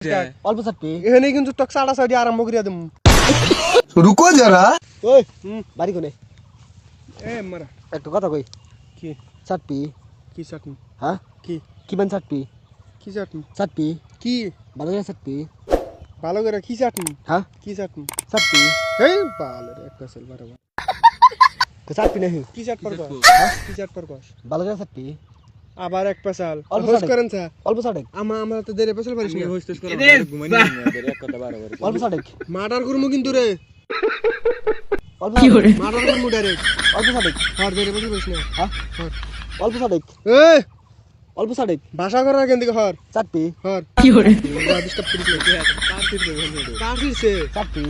অল্প চাপি এখানে কিন্তু টক সাড়া সাড়ি আরম্ভ করিয়া দেব। रुको जरा ওই বাড়ি কোনে এ মারা একটা কথা কই কি চাপি কি চাটনি হ্যাঁ কি কিমান চাপি কি চাটনি চাপি কি ভালো করে চাপি ভালো করে কি চাটনি হ্যাঁ কি চাটনি চাপি এই ভালো রে একটা সেল বারবার তো চাপি নাহি কি চাট পর কস কি চাট পর কস ভালো করে চাপি আবার এক পেশাল অল্প হোস সাড়ে। করেন স্যার অল্প সাড়ে আমরা তো দেরে পেশাল পারিস না অল্প সাড়ে মার্ডার করমু কিন্তু রে অল্প মার্ডার করমু ডাইরেক্ট অল্প সাড়ে হর দেরে পেশাল পারিস না হ্যাঁ অল্প সাড়ে এই অল্প সাড়ে ভাষা করা কেন দিকে হর চাপি হর কি করে ডিস্টার্ব করিস না তার ফিরছে চাপি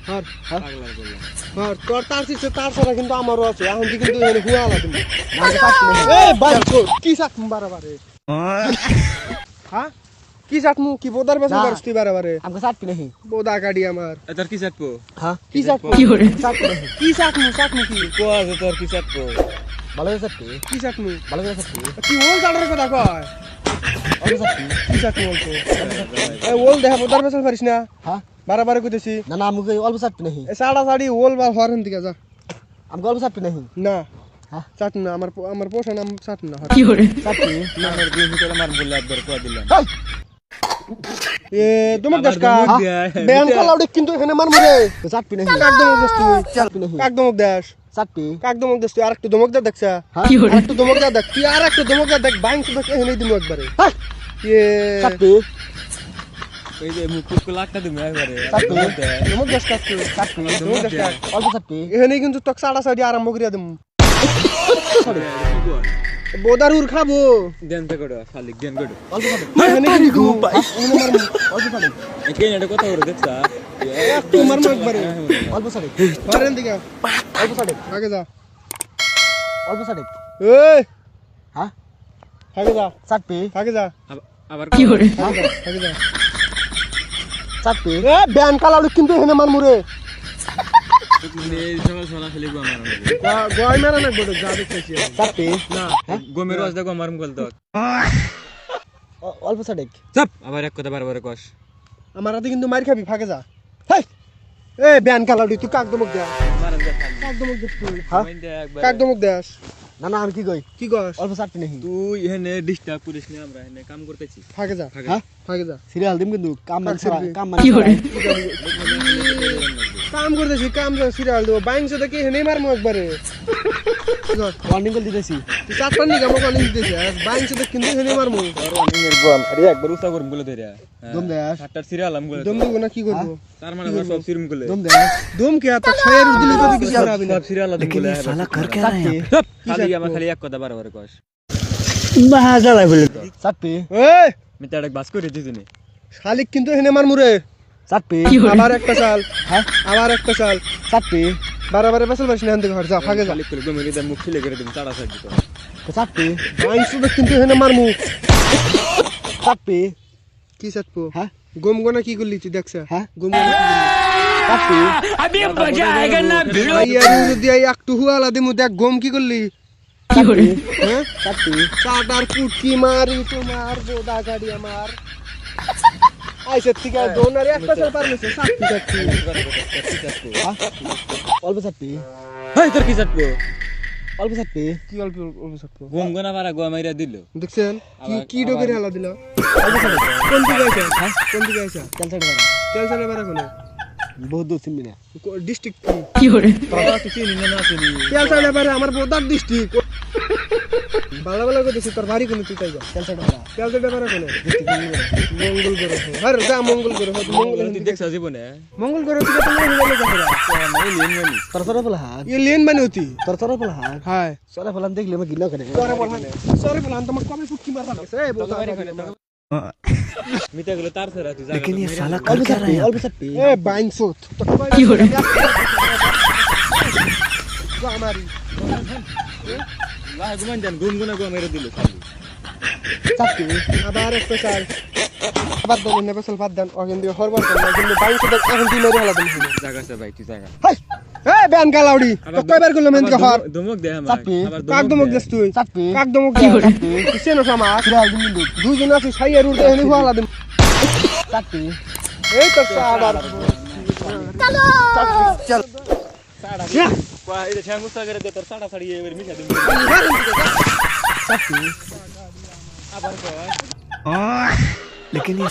হর হ্যাঁ হর তোর তার ফিরছে তার ছাড়া কিন্তু আমারও আছে এখন তুই কিন্তু এখানে হুয়া আলা তুমি নাকি চাপি নাহি এই ভাই কি চাট বারবারে হ্যাঁ কি চাটমু কি বোদার পেছাল না। পারিস তুই বারবারে আমাকে চাপি নাহি বোদা কাটি আমার তোর কি চাটবো হ্যাঁ কি চাটমু কি করে চাপি নাহি কি চাটমু কি কো আছে তোর কি চাটবো ভালো করে চাপি কি চাটমু ভালো করে চাপি কি ওল কাটার কথা কয় অল্প চাপি কি চাটমু বলতো এই ওল দেখা বোদার পেছাল পারিস না হ্যাঁ বারবারে কইতেছি না না আমাকে অল্প চাপি নাহি এই সাড়া সাড়ি ওল বা হরেন দিকে যা আমাকে অল্প চাপি নাহি না হ্যাঁ চাট না আমার পোষা নাম চাট না হর কি করে চাপি আমার দিন করে মার বলে একবার কো দিলাম হাই এ দমক দেশ কা ধমক দেয়। ব্যান খালাউডে কিন্তু এখানে মারমু রে চাপি নাহি কাক দমক দেশ তুই চাপি নাহি কাক দমক দেশ চাপি কাক দমক দেশ তুই আরেকটু দমক দে দেখছা হ্যাঁ কি করে আরেকটু দমক দে দেখ তুই আরেকটু দমক দে দেখ বাইং তো এখানে দিমু একবারে হাই এ চাপি ওই যে মুখ লাটটা দিমু একবারে চাপি দমক দেশ কাক তুই চাপি দমক দেশ কাক অল্প চাপি এখানে কিন্তু টক সাড়া সাড়ি আরম্ভ করিয়া দেবো বোদারুর খাবো দেন তে করো শালিক দেন করো অল্প চাপি এখানে কিন্তু এখানে মারমু অল্প চাপি একে এটা কথা করে দেখছা একটু মারমু একবারে অল্প চাপি হরেন দিকে অল্প চাপি আগে যা অল্প চাপি এই হ্যাঁ আগে যা চাপি আগে যা আবার কি করে আগে যা চাপি এ ব্যান কালাউডে কিন্তু এখানে মারমু রে এই সকাল সকাল খালি গো আমার গয় মেরা না বড় যা দেখতেছি চাপি না গোমের রস দেখো মারুম কল তো অল্প চাপি চাপ আবার এক কথা বারবার কস আমার হাতে কিন্তু মার খাবি ফাঁকে যা হেই এ ব্যান কালাউডি তুই কাক দমক দে মারাম দে কাক দমক দে তুই হ্যাঁ একবার কাক দমক দেস না না আমি কি কই কি গস অল্প চাপি নাহি তুই এখানে ডিস্টার্ব করিস না আমরা এখানে কাম করতেছি ফাঁকে যা হ্যাঁ ফাঁকে যা সিরিয়াল দিম কিন্তু কাম মান কাক সিরিয়াল। কাম মান কি করে কাম করতেছি কাম সিরিয়াল দেবো বাইং সাথে কি হেনে মারমু একবারে ওয়ার্নিং কল দিতেছি তুই চারটার নিকে আমাকে অনেক দিতেছে বাইং সাথে কিন্তু হেনে মারমু আর অনেক গম আরে একবার উস্তা করম বলে ধরিয়া দম দেস সাতটার সিরিয়াল আম বলে দম দিব না কি করবো তার মানে আমরা সব সিরুম গুলে দম দেস দম কে এত ছয়ের দিলি তো কিছু করাবি না সব সিরিয়াল আম বলে চাপি চুপ খালি আমার খালি এক কথা বারবার কস চাপি এই আমি তো এক বাস করে দিছিনি শালিক কিন্তু হেনে মারমু রে চাপি কি করে আবার একটা চাল হ্যাঁ আবার একটা চাল চাপি বারে পেছাল পারিস না এখান থেকে ঘর যা ফাঁকে যা খালি করে গমের দিতে মুখ ছিলে করে দিম চাড়া সাইড দিত চাপি বাইং সাথে কিন্তু হেনে মারমু চাপি কি চাটবো হ্যাঁ গম গোনা কি করলি তুই দেখছ হ্যাঁ গম গোনা চাপি যদি একটু হুয়ালা দিমু দেখ গম কি করলি কি করে হ্যাঁ চাপি চাটার পুটকি মারি তোমার বোদা গাড়ি আমার আইসে ঠিক আছে দোনারে একটা চাল পারমিছে সাক্ষী সাক্ষী অল্প চাপি হেই তোর কি চাটবো অল্প চাপি কি অল্প অল্প চাটবো গম গোনা পারা গম মাইরা দিল দেখছেন কি কি ডোকের হালা দিল কোন দিকে আইসা কোন দিকে আইসা ক্যান্সার করা তেল চালে বেড়া কোনে বহুত দূর চিনবি না ডিস্ট্রিক্ট কি কি করে তোরা কি চিনি না না চিনি তেল চালে বেড়া আমার বোদার ডিস্ট্রিক্ট ভালো ভালো করতেছি তোর বাড়ি কোনে তুই তাই যা ক্যান্সার করা তেল চালে বেড়া কোনে মঙ্গল গ্রহ হ্যাঁ যা মঙ্গল গ্রহ মঙ্গল তুই দেখছ জীবনে মঙ্গল গ্রহ থেকে তুমি হইলে কথা নাই লিন মানি তোর তোর বলা হাত ये लेन बनी होती তোর তোর বলা হাত हाय তোর বলা দেখলে আমি গিলা করে सॉरी बोला तो मैं कभी कुछ मारता है ए बोलता মিটা গেল তার ছাড়া তুই জায়গা অল্প চাপি অল্প চাপি ए बाइंग सोत तो কি করে हमारी লা গুমান জান গম গোনা গম মাইরা দিল খালি চাপি আবার একটা চাল আবার দল নেবে সল বাদ দেন অগেন দিয়ে হরবার করলে কিন্তু বাইং সোত এখন দি মেরে হলা দিন জায়গা আছে ভাই তুই জায়গা হাই এ ব্যান গালাউডি তো কয়বার করলো মেন কে হর ধমক দে আমার চাপি। আবার কাক দমক দেস তুই চাপি কাক দমক কি দে করে? কিসেন সামা সিরিয়াল দিম কিন্তু দুজন আছে সাইয়ের উঠে এনে হলা দিন চাকরি এই তো সাড়ার চল এটা শ্যামুস্তা করে দে তোর সাড়া ছাড়িয়ে এবার মিশা দিবি চাকরি আবার কয় लेकिन ये